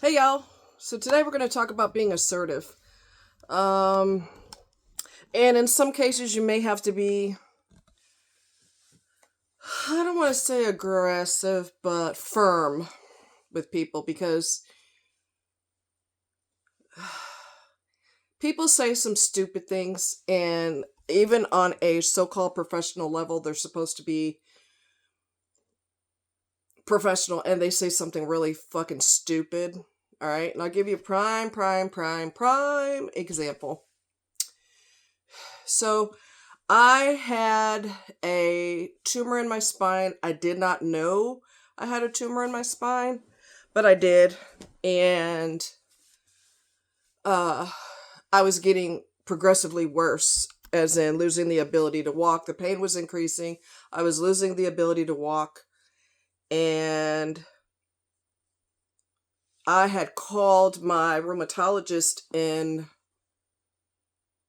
Hey y'all. So today we're going to talk about being assertive. Um and in some cases you may have to be, I don't want to say aggressive, but firm with people because people say some stupid things, and even on a so-called professional level they're supposed to be professional and they say something really fucking stupid. All right? And I'll give you a prime example. So I had a tumor in my spine. I did not know I had a tumor in my spine, but I did. And uh, I was getting progressively worse, as in losing the ability to walk. The pain was increasing. I was losing the ability to walk. And I had called my rheumatologist in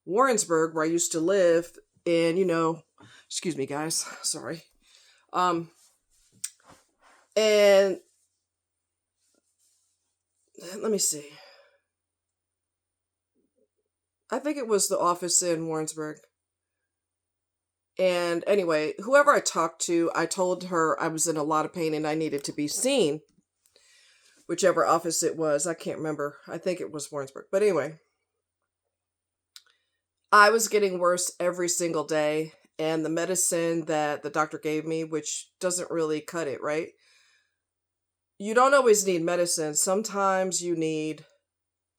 Warrensburg, where I used to live. And, excuse me, guys. Sorry. Um, and let me see. I think it was the office in Warrensburg. And anyway, whoever I talked to, I told her I was in a lot of pain and I needed to be seen. Whichever office it was, I can't remember. I think it was Warrensburg. But anyway, I was getting worse every single day. And the medicine that the doctor gave me, which doesn't really cut it, right? You don't always need medicine. Sometimes you need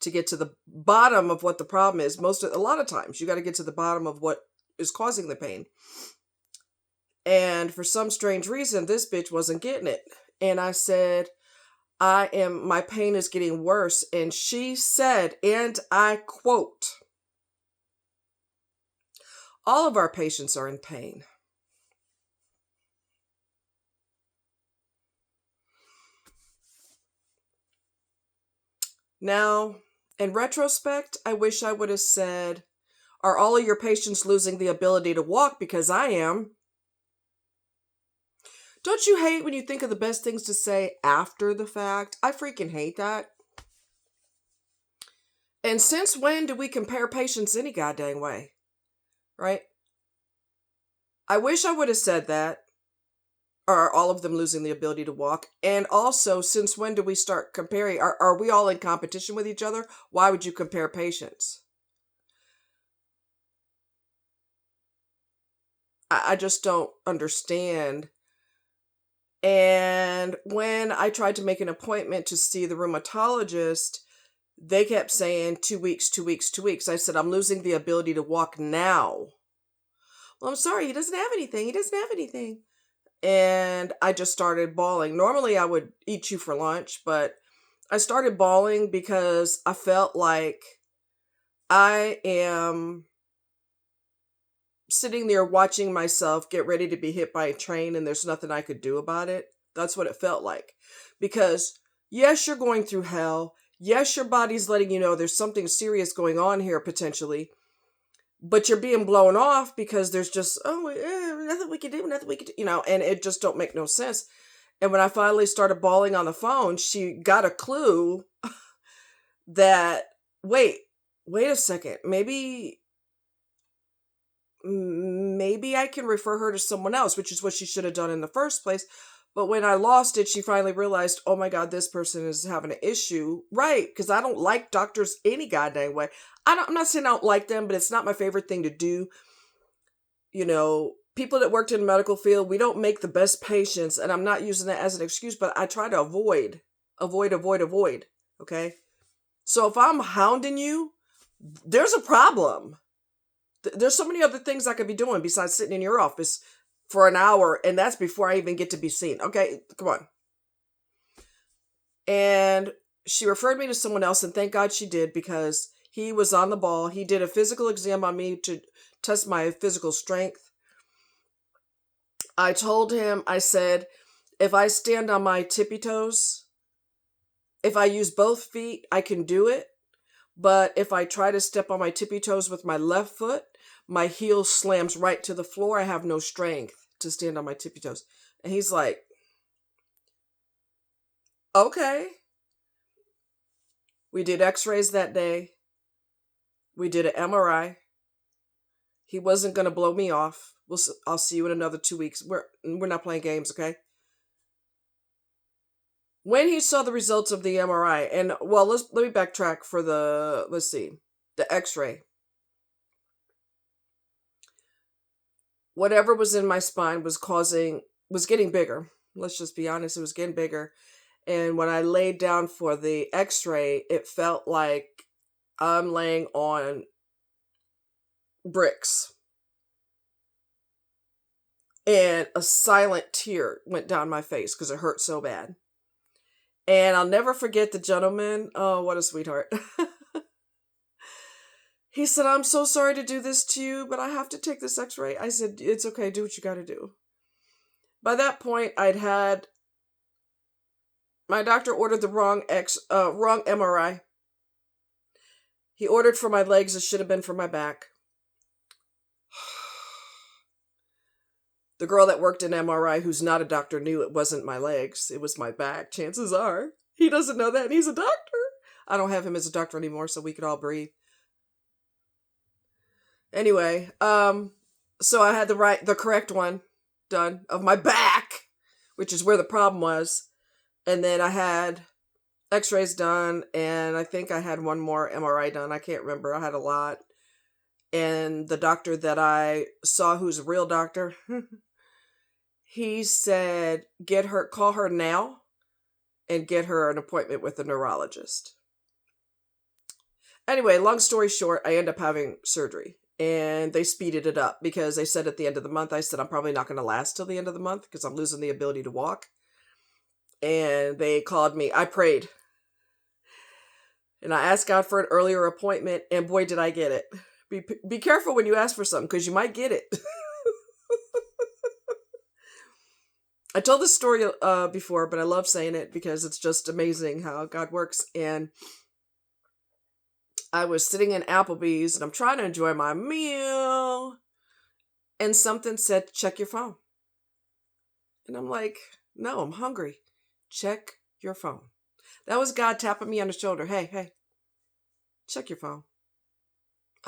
to get to the bottom of what the problem is. A lot of times you got to get to the bottom of what is causing the pain. And for some strange reason, this bitch wasn't getting it. And I said, my pain is getting worse. And she said, and I quote, all of our patients are in pain. Now, in retrospect, I wish I would have said, are all of your patients losing the ability to walk? Because I am. Don't you hate when you think of the best things to say after the fact? I freaking hate that. And since when do we compare patients any goddamn way? Right? I wish I would have said that. Are all of them losing the ability to walk? And also, since when do we start comparing? Are we all in competition with each other? Why would you compare patients? I just don't understand. And when I tried to make an appointment to see the rheumatologist, they kept saying 2 weeks, 2 weeks, 2 weeks. I said, I'm losing the ability to walk now. Well, I'm sorry, he doesn't have anything. He doesn't have anything. And I just started bawling. Normally, I would eat you for lunch, but I started bawling because I felt like I am sitting there watching myself get ready to be hit by a train and there's nothing I could do about it. That's what it felt like. Because, yes, you're going through hell. Yes, your body's letting you know there's something serious going on here potentially. But you're being blown off because there's just, nothing we can do, nothing we can do, and it just don't make no sense. And when I finally started bawling on the phone, she got a clue that, wait, wait a second, maybe I can refer her to someone else, which is what she should have done in the first place. But when I lost it, she finally realized, oh my God, this person is having an issue. Right. Because I don't like doctors any goddamn way. I'm not saying I don't like them, but it's not my favorite thing to do. People that worked in the medical field, we don't make the best patients. And I'm not using that as an excuse, but I try to avoid. Okay. So if I'm hounding you, there's a problem. There's so many other things I could be doing besides sitting in your office for an hour, and that's before I even get to be seen. Okay, come on. And she referred me to someone else, and thank God she did, because he was on the ball. He did a physical exam on me to test my physical strength. I told him, I said, if I stand on my tippy toes, if I use both feet, I can do it. But if I try to step on my tippy toes with my left foot, my heel slams right to the floor. I have no strength to stand on my tippy toes. And he's like, okay. We did x-rays that day. We did an MRI. He wasn't going to blow me off. I'll see you in another 2 weeks. We're not playing games, okay? When he saw the results of the MRI, and well, let me backtrack for the x-ray. Whatever was in my spine was getting bigger. Let's just be honest, it was getting bigger. And when I laid down for the x-ray, it felt like I'm laying on bricks. And a silent tear went down my face because it hurt so bad. And I'll never forget the gentleman. Oh, what a sweetheart. He said, I'm so sorry to do this to you, but I have to take this x-ray. I said, it's okay, do what you gotta do. By that point, my doctor ordered the wrong MRI. He ordered for my legs, it should have been for my back. The girl that worked in MRI, who's not a doctor, knew it wasn't my legs, it was my back. Chances are. He doesn't know that, and he's a doctor. I don't have him as a doctor anymore, so we could all breathe. Anyway, so I had the correct one done of my back, which is where the problem was. And then I had x-rays done, and I think I had one more MRI done. I can't remember. I had a lot. And the doctor that I saw, who's a real doctor, he said, call her now and get her an appointment with a neurologist. Anyway, long story short, I end up having surgery. And they speeded it up because they said at the end of the month, I said, I'm probably not going to last till the end of the month because I'm losing the ability to walk. And they called me. I prayed. And I asked God for an earlier appointment. And boy, did I get it. Be careful when you ask for something because you might get it. I told this story before, but I love saying it because it's just amazing how God works. And I was sitting in Applebee's and I'm trying to enjoy my meal. And something said, check your phone. And I'm like, no, I'm hungry. Check your phone. That was God tapping me on the shoulder. Hey, check your phone.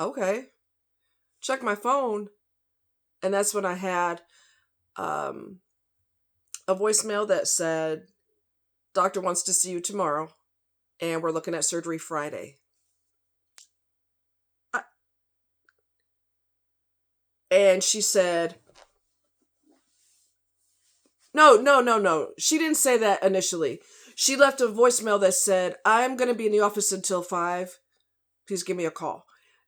Okay. Check my phone. And that's when I had a voicemail that said, doctor wants to see you tomorrow. And we're looking at surgery Friday. And she said, no. She didn't say that initially. She left a voicemail that said, I'm going to be in the office until 5. Please give me a call.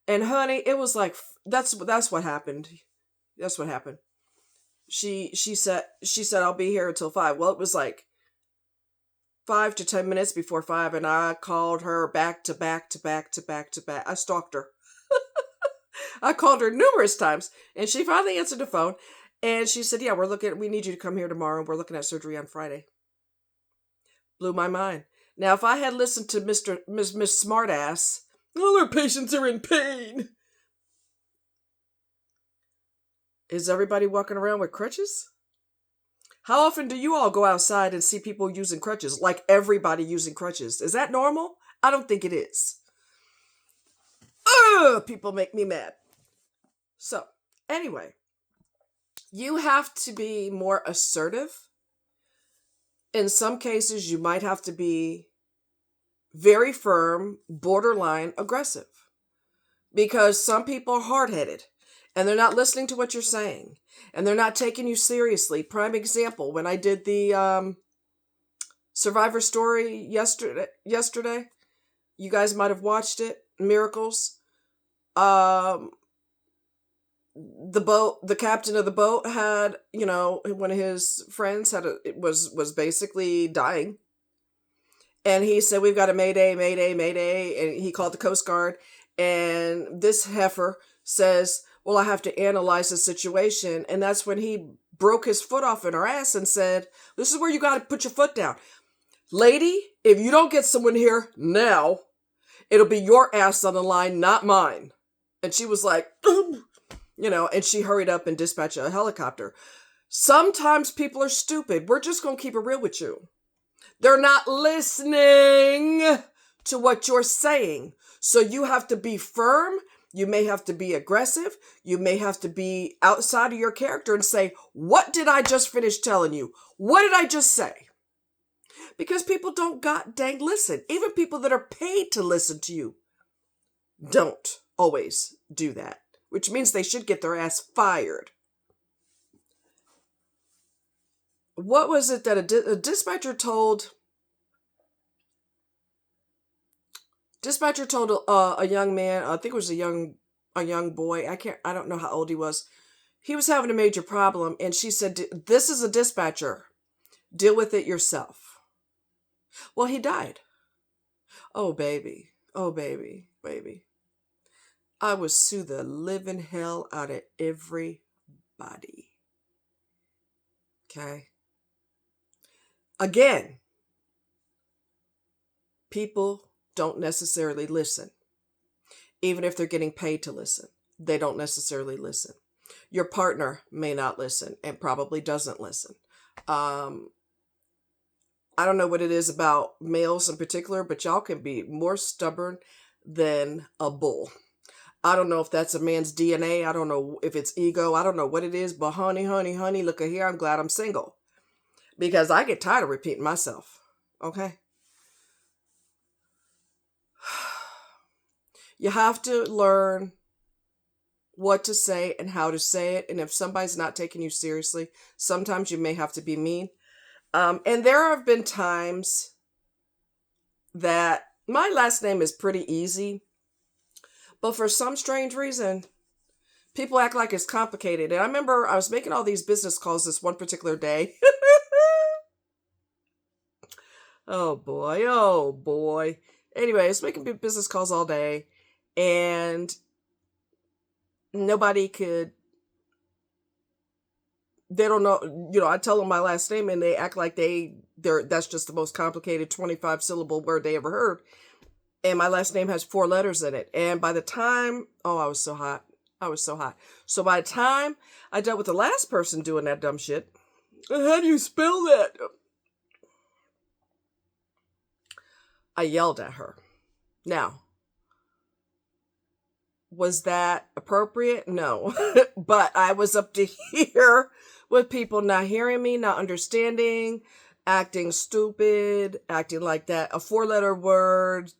And honey, it was like, that's what happened. That's what happened. She said, I'll be here until 5. Well, it was like 5 to 10 minutes before 5. And I called her back to back. I stalked her. I called her numerous times, and she finally answered the phone, and she said, yeah, we need you to come here tomorrow, and we're looking at surgery on Friday. Blew my mind. Now, if I had listened to Miss Smartass, all our patients are in pain. Is everybody walking around with crutches? How often do you all go outside and see people using crutches, like everybody using crutches? Is that normal? I don't think it is. People make me mad. So, anyway, you have to be more assertive. In some cases, you might have to be very firm, borderline aggressive. Because some people are hard-headed, and they're not listening to what you're saying, and they're not taking you seriously. Prime example, when I did the Survivor story yesterday, you guys might have watched it, Miracles. The captain of the boat had, one of his friends was basically dying. And he said, we've got a mayday. And he called the Coast Guard. And this heifer says, well, I have to analyze the situation. And that's when he broke his foot off in her ass and said, this is where you got to put your foot down. Lady, if you don't get someone here now, it'll be your ass on the line, not mine. And she was like, and she hurried up and dispatched a helicopter. Sometimes people are stupid. We're just going to keep it real with you. They're not listening to what you're saying. So you have to be firm. You may have to be aggressive. You may have to be outside of your character and say, what did I just finish telling you? What did I just say? Because people don't god dang listen. Even people that are paid to listen to you don't always do that, which means they should get their ass fired. What was it that a dispatcher told? Dispatcher told a young man, I think it was a young boy. I don't know how old he was. He was having a major problem, and she said, "This is a dispatcher. Deal with it yourself." Well, he died. Oh baby, oh baby, baby. I would sue the living hell out of everybody. Okay. Again, people don't necessarily listen. Even if they're getting paid to listen, they don't necessarily listen. Your partner may not listen and probably doesn't listen. I don't know what it is about males in particular, but y'all can be more stubborn than a bull. I don't know if that's a man's DNA. I don't know if it's ego. I don't know what it is, but honey, honey, honey, look at here. I'm glad I'm single because I get tired of repeating myself. Okay. You have to learn what to say and how to say it. And if somebody's not taking you seriously, sometimes you may have to be mean. And there have been times that my last name is pretty easy, but for some strange reason, people act like it's complicated. And I remember I was making all these business calls this one particular day. Oh boy, oh boy. Anyway, I was making business calls all day, and nobody could, they don't know, I tell them my last name and they act like that's just the most complicated 25 syllable word they ever heard. And my last name has 4 letters in it. And by the time, oh, I was so hot. I was so hot. So by the time I dealt with the last person doing that dumb shit, how do you spell that? I yelled at her. Now, was that appropriate? No. But I was up to here with people not hearing me, not understanding, acting stupid, acting like that. A 4-letter word,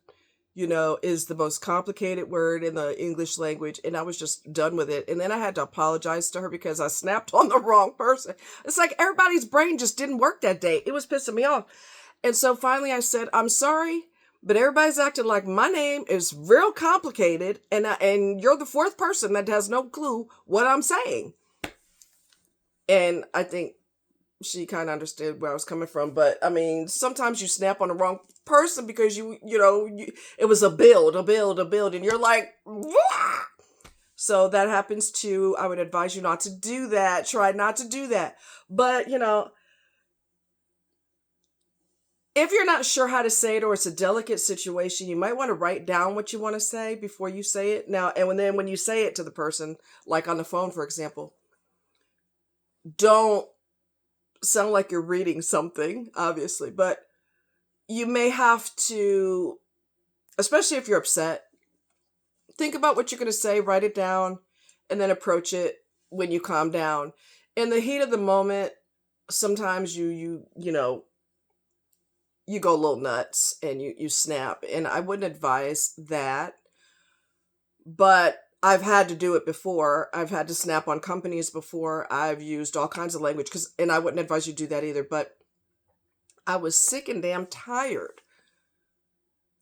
is the most complicated word in the English language. And I was just done with it. And then I had to apologize to her because I snapped on the wrong person. It's like everybody's brain just didn't work that day. It was pissing me off. And so finally I said, I'm sorry, but everybody's acting like my name is real complicated. And you're the 4th person that has no clue what I'm saying. And I think she kind of understood where I was coming from. But I mean, sometimes you snap on the wrong person because it was a build, and you're like, wah! So that happens too. I would advise you not to do that. Try not to do that. But, if you're not sure how to say it or it's a delicate situation, you might want to write down what you want to say before you say it. Now, and then when you say it to the person, like on the phone, for example, don't sound like you're reading something, obviously, but you may have to, especially if you're upset, think about what you're going to say, write it down, and then approach it when you calm down. In the heat of the moment, sometimes you go a little nuts and you snap, and I wouldn't advise that, but I've had to do it before. I've had to snap on companies before. I've used all kinds of language and I wouldn't advise you do that either, but I was sick and damn tired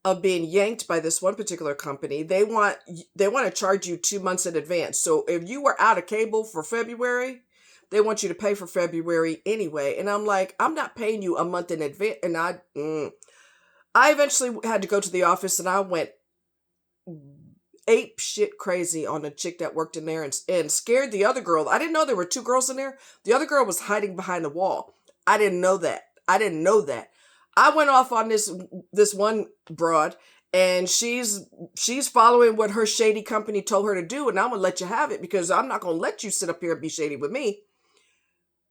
of being yanked by this one particular company. They want to charge you 2 months in advance. So if you were out of cable for February, they want you to pay for February anyway. And I'm like, I'm not paying you a month in advance. And I eventually had to go to the office, and I went ape shit crazy on a chick that worked in there and scared the other girl. I didn't know there were 2 girls in there. The other girl was hiding behind the wall. I didn't know that. I went off on this one broad, and she's following what her shady company told her to do, and I'm gonna let you have it because I'm not gonna let you sit up here and be shady with me.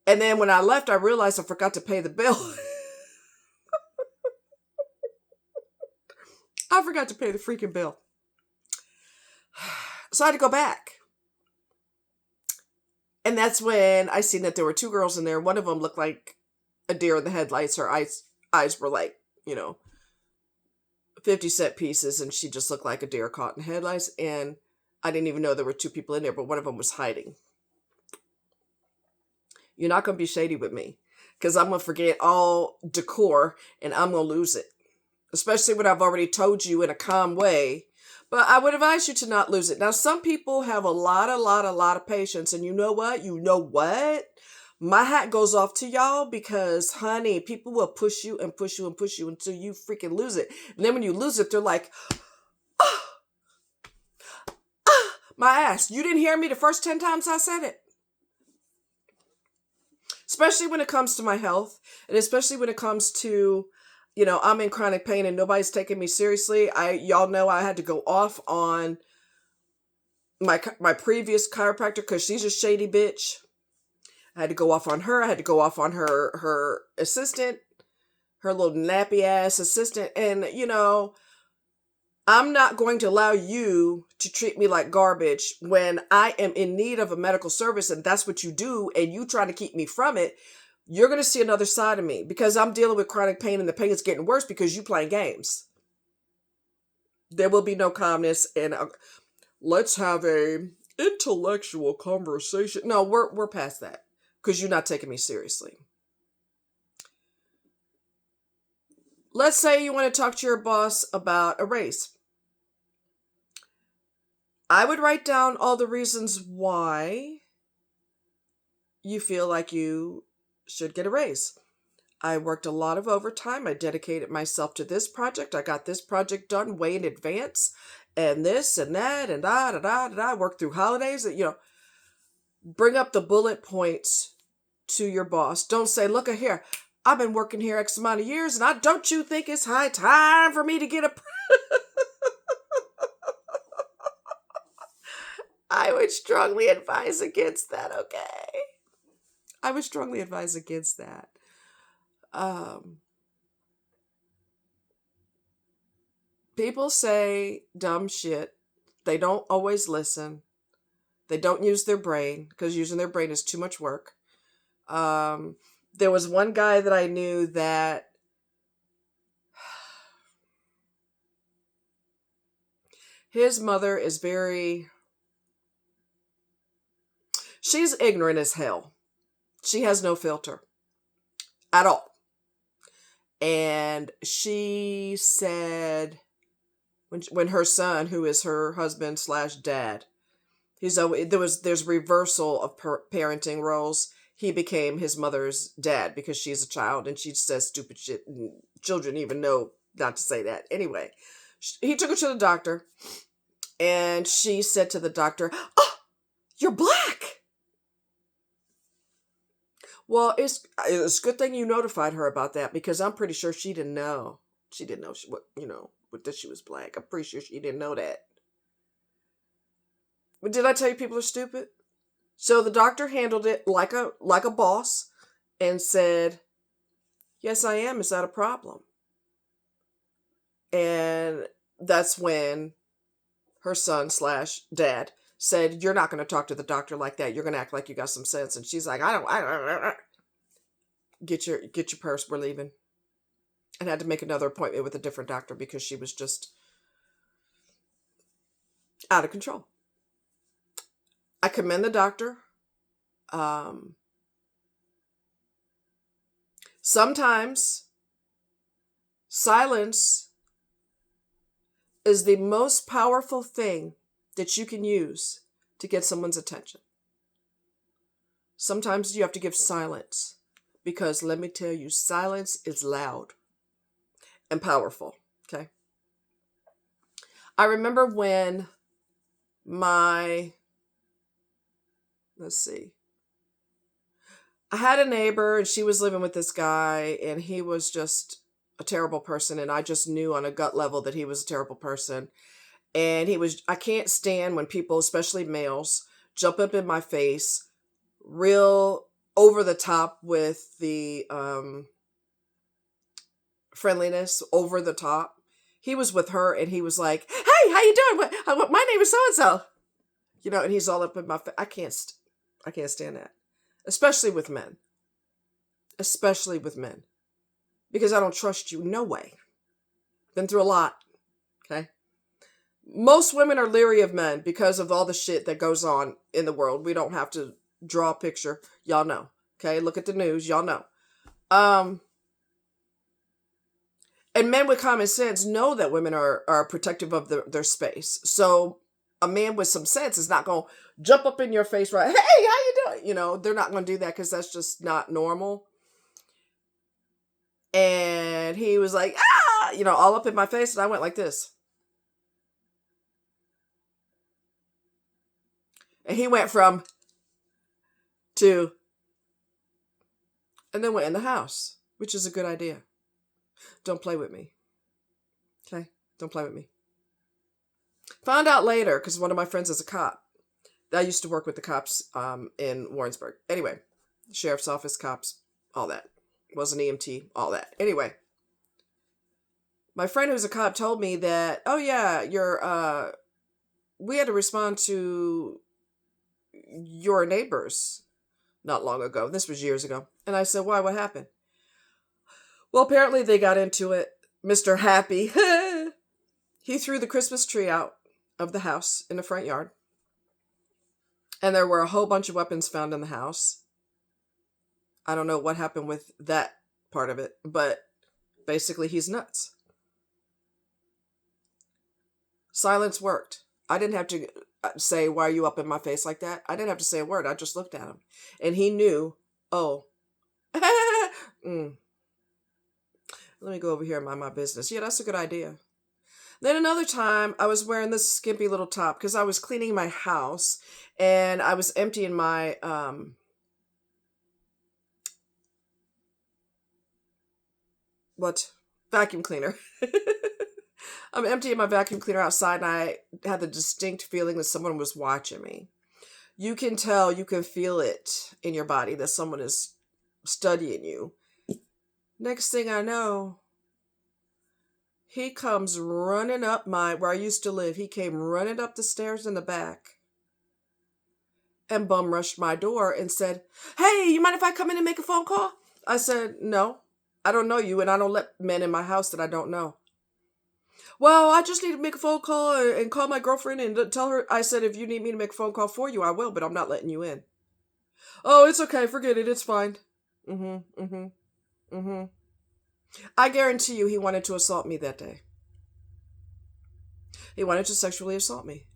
And then when I left, I realized I forgot to pay the bill. I forgot to pay the freaking bill. So I had to go back. And that's when I seen that there were two girls in there. One of them looked like a deer in the headlights. Her eyes were like, 50-cent pieces, and she just looked like a deer caught in headlights. And I didn't even know there were two people in there, but one of them was hiding. You're not going to be shady with me, because I'm going to forget all decor and I'm going to lose it. Especially when I've already told you in a calm way. But I would advise you to not lose it. Now, some people have a lot of patience. And you know what? My hat goes off to y'all, because, honey, people will push you and push you and push you until you freaking lose it. And then when you lose it, they're like, my ass. You didn't hear me the first 10 times I said it. Especially when it comes to my health, and especially when it comes to, I'm in chronic pain and nobody's taking me seriously. Y'all know I had to go off on my previous chiropractor because she's a shady bitch. I had to go off on her. I had to go off on her assistant, her little nappy ass assistant. And, I'm not going to allow you to treat me like garbage when I am in need of a medical service, and that's what you do, and you try to keep me from it. You're going to see another side of me, because I'm dealing with chronic pain, and the pain is getting worse because you playing games. There will be no calmness, and let's have a intellectual conversation. No, we're past that, because you're not taking me seriously. Let's say you want to talk to your boss about a raise. I would write down all the reasons why you feel like you should get a raise. I worked a lot of overtime. I dedicated myself to this project. I got this project done way in advance, and this and that and I worked through holidays. Bring up the bullet points to your boss. Don't say, look at here, I've been working here X amount of years, and don't you think it's high time for me to get a... I would strongly advise against that, okay? I would strongly advise against that. People say dumb shit. They don't always listen. They don't use their brain, because using their brain is too much work. There was one guy that I knew that his mother is she's ignorant as hell. She has no filter at all. And she said, when her son, who is her husband / dad, there's reversal of parenting roles. He became his mother's dad because she's a child and she says stupid shit, and children even know not to say that. Anyway, he took her to the doctor, and she said to the doctor, "Oh, you're black." Well, it's a good thing you notified her about that, because I'm pretty sure she didn't know. She didn't know that she was black. I'm pretty sure she didn't know that. But did I tell you people are stupid? So the doctor handled it like a boss and said, "Yes, I am. Is that a problem?" And that's when her son / dad said, "You're not going to talk to the doctor like that. You're going to act like you got some sense." And she's like, I don't. Get your purse. We're leaving. And had to make another appointment with a different doctor because she was just out of control. I commend the doctor. Sometimes silence is the most powerful thing that you can use to get someone's attention. Sometimes you have to give silence, because let me tell you, silence is loud and powerful, okay? I remember when I had a neighbor, and she was living with this guy, and he was just a terrible person, and I just knew on a gut level that he was a terrible person. And I can't stand when people, especially males, jump up in my face, real over the top with the friendliness, over the top. He was with her and he was like, "Hey, how you doing? My name is so and so." And he's all up in my face. I can't stand that, especially with men. Especially with men, because I don't trust you. No way. Been through a lot. Okay. Most women are leery of men because of all the shit that goes on in the world. We don't have to draw a picture. Y'all know. Okay. Look at the news. Y'all know. And men with common sense know that women are protective of their space. So a man with some sense is not going to jump up in your face, right? Hey, how you doing? They're not going to do that because that's just not normal. And he was like, all up in my face. And I went like this. And he went from to, and then went in the house, which is a good idea. Don't play with me. Okay? Don't play with me. Found out later, because one of my friends is a cop. I used to work with the cops in Warrensburg. Anyway, sheriff's office, cops, all that. Was an EMT, all that. Anyway, my friend who's a cop told me that, oh yeah, we had to respond to your neighbors not long ago. This was years ago. And I said, why? What happened? Well, apparently they got into it. Mr. Happy, he threw the Christmas tree out of the house in the front yard. And there were a whole bunch of weapons found in the house. I don't know what happened with that part of it, but basically he's nuts. Silence worked. I didn't have to say, why are you up in my face like that? I didn't have to say a word. I just looked at him. And he knew, oh, let me go over here and mind my business. Yeah, that's a good idea. Then another time, I was wearing this skimpy little top because I was cleaning my house and I was emptying my vacuum cleaner. I'm emptying my vacuum cleaner outside and I had the distinct feeling that someone was watching me. You can tell, you can feel it in your body that someone is studying you. Next thing I know, he comes running up where I used to live. He came running up the stairs in the back and bum rushed my door and said, "Hey, you mind if I come in and make a phone call?" I said, "No, I don't know you and I don't let men in my house that I don't know." "Well, I just need to make a phone call and call my girlfriend and tell her." I said, "If you need me to make a phone call for you, I will, but I'm not letting you in." "Oh, it's okay. Forget it. It's fine." I guarantee you he wanted to assault me that day. He wanted to sexually assault me.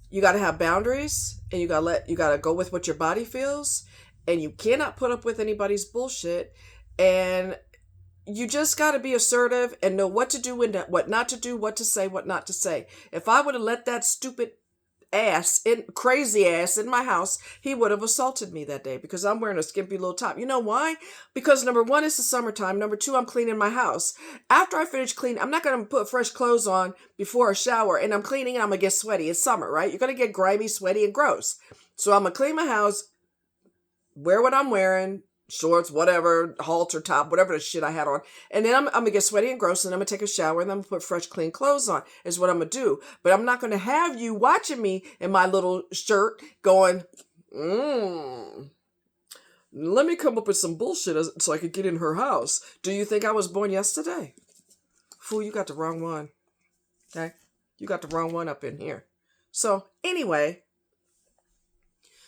You got to have boundaries and you got to go with what your body feels, and you cannot put up with anybody's bullshit, and you just got to be assertive and know what to do and what not to do, what to say, what not to say. If I would have let that stupid crazy ass in my house, he would have assaulted me that day because I'm wearing a skimpy little top. You know why? Because number one, it's the summertime. Number two, I'm cleaning my house. After I finish cleaning, I'm not going to put fresh clothes on before a shower, and I'm cleaning and I'm going to get sweaty. It's summer, right? You're going to get grimy, sweaty, and gross. So I'm going to clean my house, wear what I'm wearing, shorts, whatever, halter top, whatever the shit I had on. And then I'm going to get sweaty and gross, and I'm going to take a shower, and then I'm going to put fresh, clean clothes on, is what I'm going to do. But I'm not going to have you watching me in my little shirt going, let me come up with some bullshit so I could get in her house. Do you think I was born yesterday? Fool, you got the wrong one. Okay? You got the wrong one up in here. So, anyway,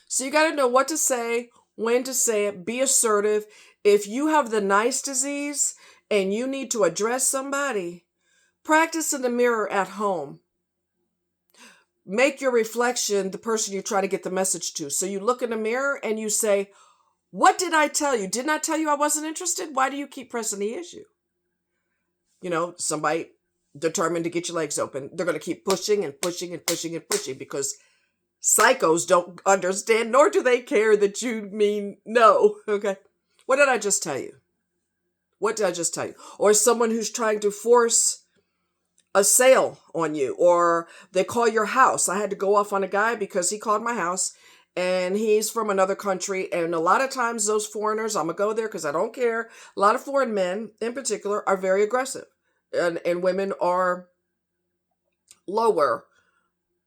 so you got to know what to say, when to say it, be assertive. If you have the nice disease and you need to address somebody, practice in the mirror at home. Make your reflection the person you're trying to get the message to. So you look in the mirror and you say, what did I tell you? Didn't I tell you I wasn't interested? Why do you keep pressing the issue? Somebody determined to get your legs open. They're going to keep pushing and pushing and pushing and pushing because psychos don't understand, nor do they care that you mean no. Okay. What did I just tell you? What did I just tell you? Or someone who's trying to force a sale on you, or they call your house. I had to go off on a guy because he called my house and he's from another country. And a lot of times those foreigners, I'm going to go there because I don't care. A lot of foreign men in particular are very aggressive. and women are lower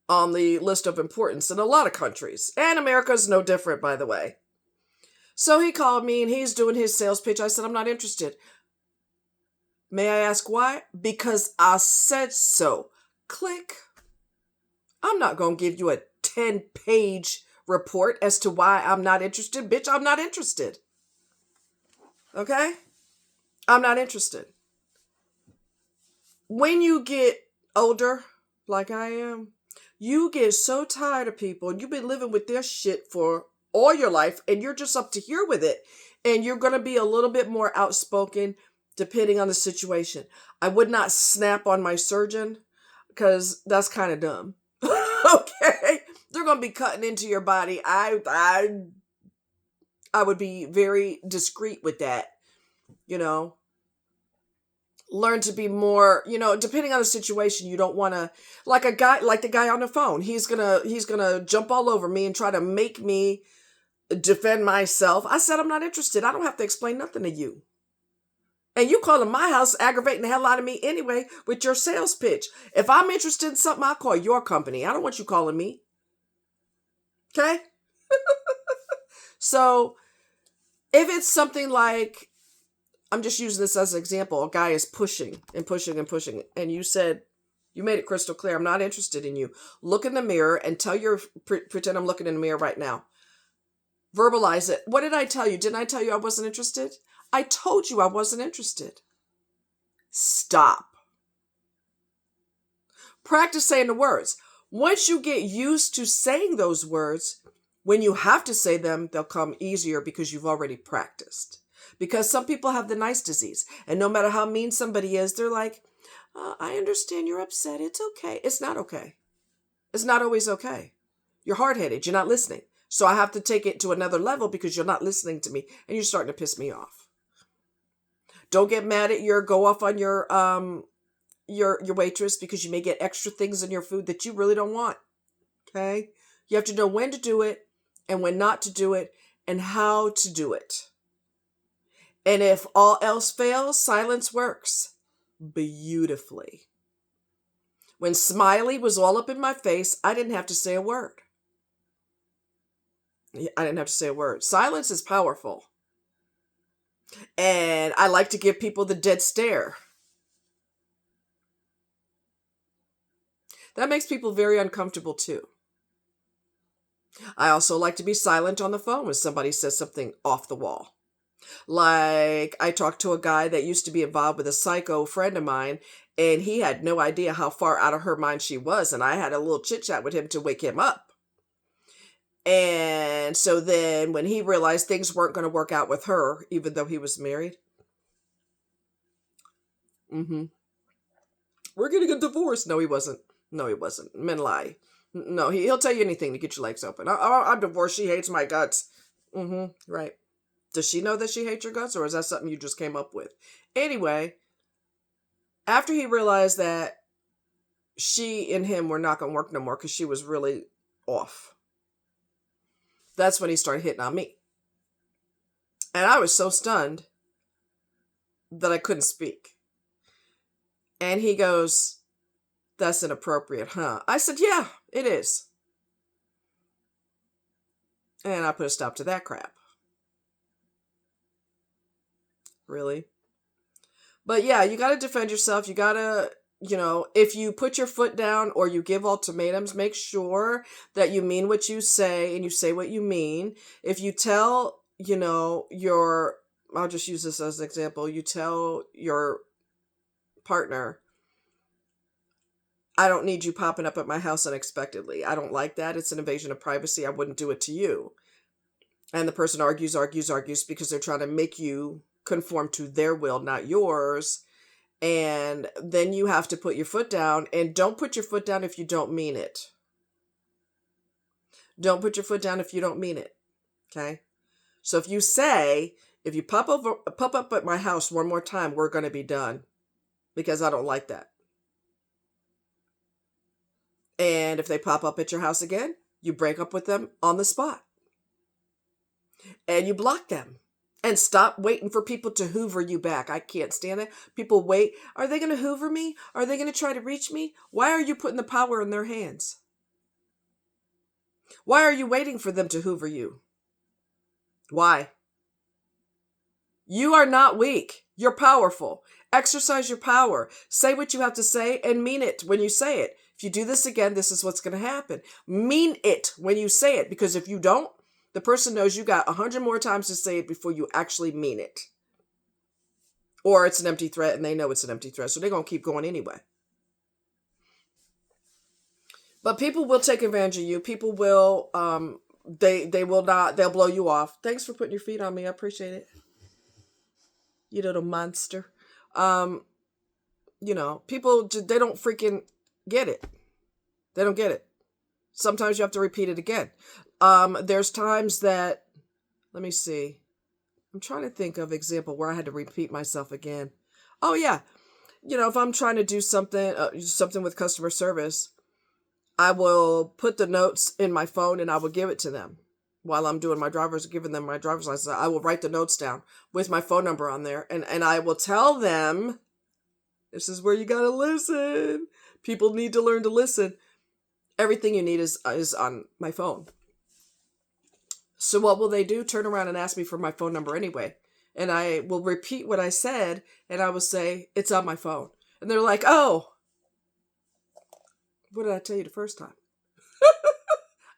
on the list of importance in a lot of countries. And America's no different, by the way. So he called me and he's doing his sales pitch. I said, I'm not interested. May I ask why? Because I said so. Click. I'm not going to give you a 10-page report as to why I'm not interested. Bitch, I'm not interested. Okay? I'm not interested. When you get older, like I am, you get so tired of people and you've been living with their shit for all your life and you're just up to here with it. And you're going to be a little bit more outspoken depending on the situation. I would not snap on my surgeon because that's kind of dumb. Okay? They're going to be cutting into your body. I would be very discreet with that, you know. Learn to be more, depending on the situation. You don't want to, like the guy on the phone. He's gonna jump all over me and try to make me defend myself. I said, I'm not interested. I don't have to explain nothing to you. And you calling my house, aggravating the hell out of me anyway with your sales pitch. If I'm interested in something, I'll call your company. I don't want you calling me. Okay? So if it's something like, I'm just using this as an example. A guy is pushing and pushing and pushing. And you made it crystal clear. I'm not interested in you. Look in the mirror and pretend I'm looking in the mirror right now. Verbalize it. What did I tell you? Didn't I tell you I wasn't interested? I told you I wasn't interested. Stop. Practice saying the words. Once you get used to saying those words, when you have to say them, they'll come easier because you've already practiced. Because some people have the nice disease. And no matter how mean somebody is, they're like, I understand you're upset. It's okay. It's not okay. It's not always okay. You're hard-headed. You're not listening. So I have to take it to another level because you're not listening to me and you're starting to piss me off. Don't get mad at go off on your waitress because you may get extra things in your food that you really don't want. Okay? You have to know when to do it and when not to do it and how to do it. And if all else fails, silence works beautifully. When Smiley was all up in my face, I didn't have to say a word. Silence is powerful. And I like to give people the dead stare. That makes people very uncomfortable too. I also like to be silent on the phone when somebody says something off the wall. Like, I talked to a guy that used to be involved with a psycho friend of mine, and he had no idea how far out of her mind she was, and I had a little chit-chat with him to wake him up. And so then when he realized things weren't going to work out with her, even though he was married, we're getting a divorce. No, he wasn't. Men lie. No, he'll tell you anything to get your legs open. I'm divorced. She hates my guts. Right. Does she know that she hates your guts, or is that something you just came up with? Anyway, after he realized that she and him were not going to work no more because she was really off, that's when he started hitting on me. And I was so stunned that I couldn't speak. And he goes, that's inappropriate, huh? I said, yeah, it is. And I put a stop to that crap. Really? But yeah, you got to defend yourself. You got to, if you put your foot down or you give ultimatums, make sure that you mean what you say and you say what you mean. If you tell, I'll just use this as an example. You tell your partner, I don't need you popping up at my house unexpectedly. I don't like that. It's an invasion of privacy. I wouldn't do it to you. And the person argues because they're trying to make you conform to their will, not yours. And then you have to put your foot down, and don't put your foot down if you don't mean it. Don't put your foot down if you don't mean it. Okay? So if you pop up at my house one more time, we're going to be done, because I don't like that. And if they pop up at your house again, you break up with them on the spot. And you block them. And stop waiting for people to hoover you back. I can't stand it. People wait. Are they going to hoover me? Are they going to try to reach me? Why are you putting the power in their hands? Why are you waiting for them to hoover you? Why? You are not weak. You're powerful. Exercise your power. Say what you have to say and mean it when you say it. If you do this again, this is what's going to happen. Mean it when you say it, because if you don't, the person knows you got 100 more times to say it before you actually mean it. Or it's an empty threat and they know it's an empty threat, so they're going to keep going anyway. But people will take advantage of you. People will, they will not, they'll blow you off. Thanks for putting your feet on me. I appreciate it. You little monster. People, they don't freaking get it. They don't get it. Sometimes you have to repeat it again. There's times that, let me see. I'm trying to think of an example where I had to repeat myself again. Oh yeah. If I'm trying to do something with customer service, I will put the notes in my phone and I will give it to them while I'm doing giving them my driver's license. I will write the notes down with my phone number on there, and I will tell them, this is where you got to listen. People need to learn to listen. Everything you need is on my phone. So what will they do? Turn around and ask me for my phone number anyway. And I will repeat what I said, and I will say, it's on my phone. And they're like, oh, what did I tell you the first time?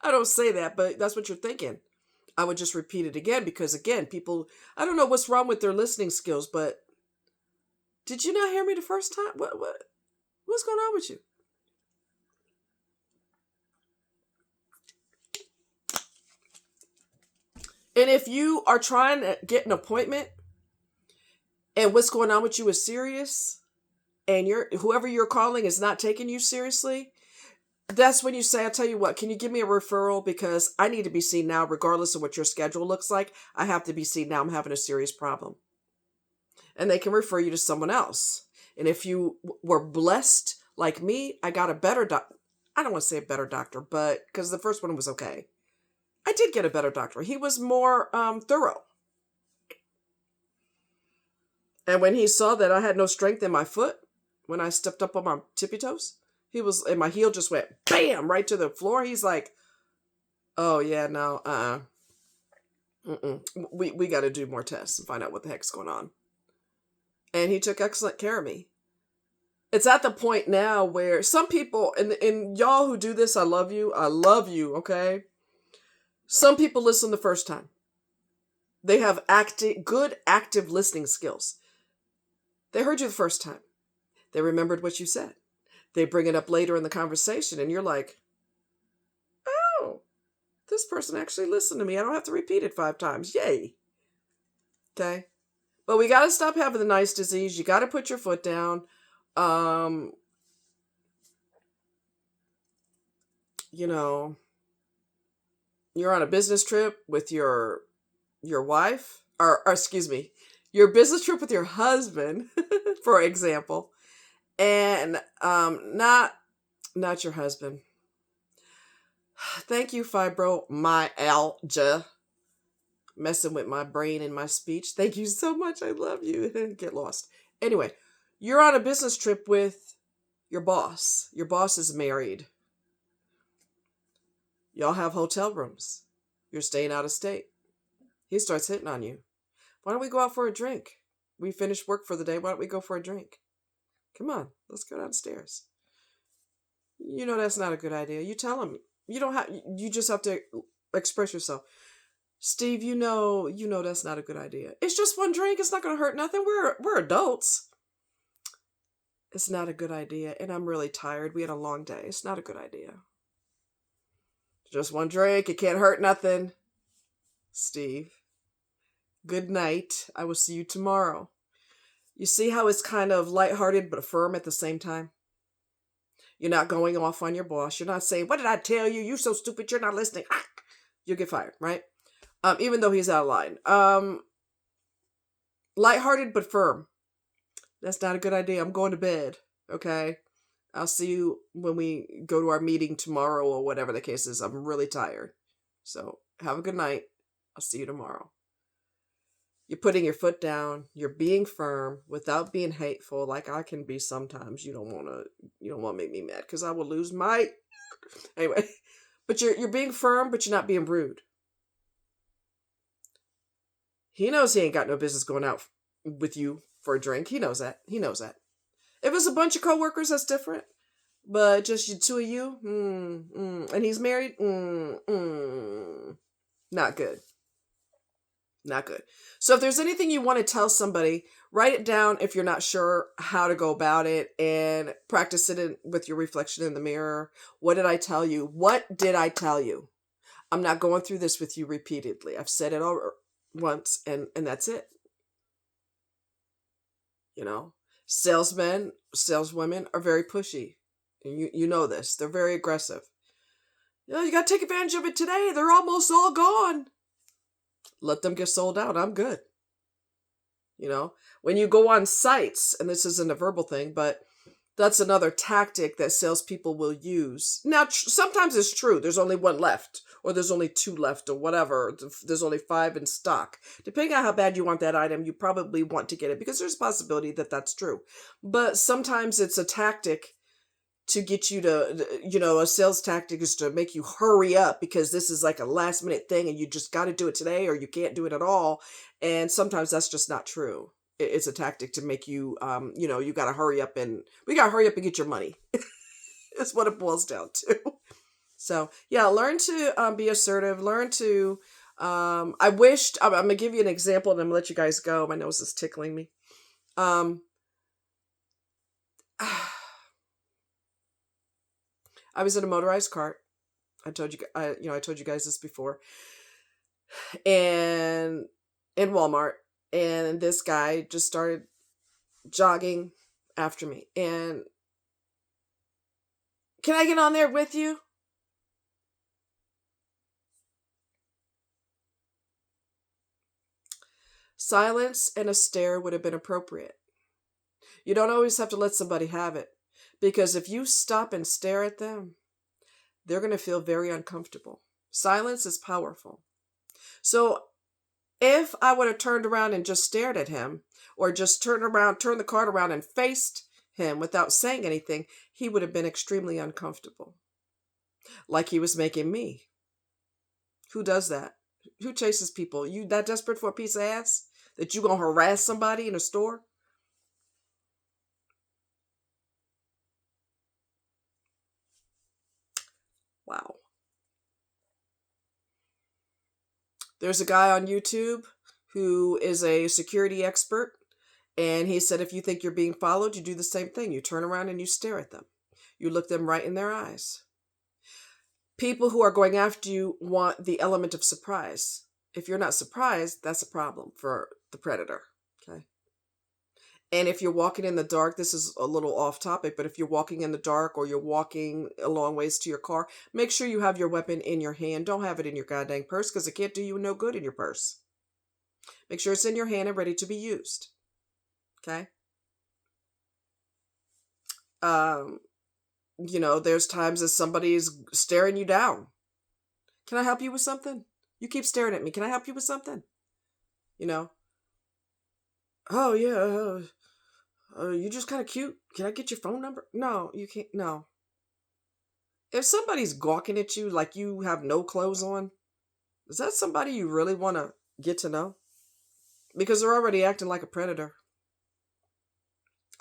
I don't say that, but that's what you're thinking. I would just repeat it again because, again, people, I don't know what's wrong with their listening skills, but did you not hear me the first time? What's going on with you? And if you are trying to get an appointment and what's going on with you is serious and whoever you're calling is not taking you seriously, that's when you say, I'll tell you what, can you give me a referral? Because I need to be seen now, regardless of what your schedule looks like. I have to be seen now. I'm having a serious problem. And they can refer you to someone else. And if you were blessed like me, I got a better doctor. I don't want to say a better doctor, but because the first one was okay. I did get a better doctor. He was more thorough. And when he saw that I had no strength in my foot, when I stepped up on my tippy toes, and my heel just went bam right to the floor. He's like, oh yeah, no, we got to do more tests and find out what the heck's going on. And he took excellent care of me. It's at the point now where some people, and y'all who do this, I love you, okay? Some people listen the first time. They have good active listening skills. They heard you the first time. They remembered what you said. They bring it up later in the conversation and you're like, oh, this person actually listened to me. I don't have to repeat it 5 times. Yay. Okay. But we got to stop having the nice disease. You got to put your foot down. You're on a business trip with your wife, or excuse me, your business trip with your husband, for example, and not your husband. Thank you, fibromyalgia, messing with my brain and my speech. Thank you so much. I love you. Get lost. Anyway, you're on a business trip with your boss. Your boss is married. Y'all have hotel rooms. You're staying out of state. He starts hitting on you. Why don't we go out for a drink? We finished work for the day. Why don't we go for a drink? Come on, let's go downstairs. You know that's not a good idea. You tell him. You just have to express yourself. Steve, you know that's not a good idea. It's just one drink. It's not going to hurt nothing. We're adults. It's not a good idea. And I'm really tired. We had a long day. It's not a good idea. Just one drink. It can't hurt nothing. Steve, good night. I will see you tomorrow. You see how it's kind of lighthearted but firm at the same time? You're not going off on your boss. You're not saying, what did I tell you? You're so stupid. You're not listening. You'll get fired, right? Even though he's out of line. Lighthearted but firm. That's not a good idea. I'm going to bed. Okay? I'll see you when we go to our meeting tomorrow or whatever the case is. I'm really tired. So have a good night. I'll see you tomorrow. You're putting your foot down. You're being firm without being hateful, like I can be sometimes. You don't want to make me mad because I will lose my anyway. But you're being firm, but you're not being rude. He knows he ain't got no business going out with you for a drink. He knows that. He knows that. If it's a bunch of coworkers, that's different. But just you two of you, and he's married, not good. Not good. So if there's anything you want to tell somebody, write it down if you're not sure how to go about it and practice it with your reflection in the mirror. What did I tell you? What did I tell you? I'm not going through this with you repeatedly. I've said it all once and that's it. You know, salesmen, saleswomen are very pushy. You know this. They're very aggressive. You got to take advantage of it today. They're almost all gone. Let them get sold out. I'm good. When you go on sites, and this isn't a verbal thing, but that's another tactic that salespeople will use. Now, sometimes it's true. There's only one left, or there's only two left, or whatever. There's only 5 in stock. Depending on how bad you want that item, you probably want to get it because there's a possibility that that's true. But sometimes it's a tactic to get you to, a sales tactic is to make you hurry up because this is like a last minute thing and you just got to do it today or you can't do it at all. And sometimes that's just not true. It's a tactic to make you, you got to hurry up and get your money. That's what it boils down to. So yeah, learn to be assertive, learn to, I'm going to give you an example and I'm going to let you guys go. My nose is tickling me. I was in a motorized cart. I told you guys this before. And in Walmart, and this guy just started jogging after me. And can I get on there with you? Silence and a stare would have been appropriate. You don't always have to let somebody have it. Because if you stop and stare at them, they're going to feel very uncomfortable. Silence is powerful. So if I would have turned around and just stared at him, or just turned the cart around and faced him without saying anything, he would have been extremely uncomfortable. Like he was making me. Who does that? Who chases people? You that desperate for a piece of ass? That you going to harass somebody in a store? Wow. There's a guy on YouTube who is a security expert, and he said if you think you're being followed, you do the same thing. You turn around and you stare at them. You look them right in their eyes. People who are going after you want the element of surprise. If you're not surprised, that's a problem for the predator. Okay. And if you're walking in the dark, this is a little off topic, but if you're walking in the dark or you're walking a long ways to your car, make sure you have your weapon in your hand. Don't have it in your goddamn purse because it can't do you no good in your purse. Make sure it's in your hand and ready to be used. Okay? There's times that somebody's staring you down. Can I help you with something? You keep staring at me. Can I help you with something? Oh, yeah. You just kind of cute. Can I get your phone number? No, you can't. No. If somebody's gawking at you like you have no clothes on, is that somebody you really want to get to know? Because they're already acting like a predator.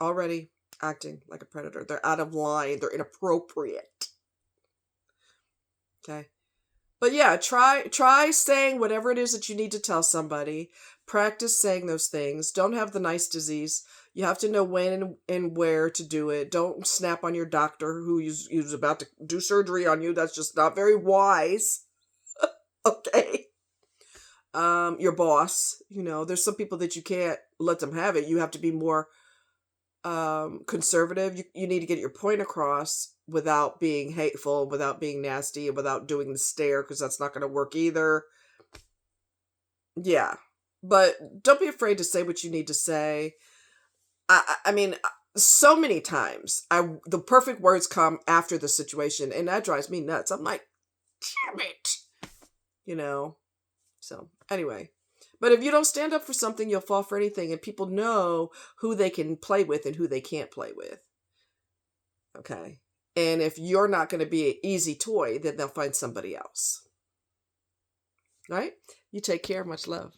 Already acting like a predator. They're out of line. They're inappropriate. Okay. But yeah, try saying whatever it is that you need to tell somebody. Practice saying those things. Don't have the nice disease. You have to know when and where to do it. Don't snap on your doctor who's about to do surgery on you. That's just not very wise. Okay. Your boss, there's some people that you can't let them have it. You have to be more conservative. You need to get your point across without being hateful, without being nasty, and without doing the stare, because that's not going to work either. Yeah. But don't be afraid to say what you need to say. I mean, so many times, the perfect words come after the situation, and that drives me nuts. I'm like, damn it. So, anyway. But if you don't stand up for something, you'll fall for anything, and people know who they can play with and who they can't play with. Okay. And if you're not going to be an easy toy, then they'll find somebody else. All right? You take care. Much love.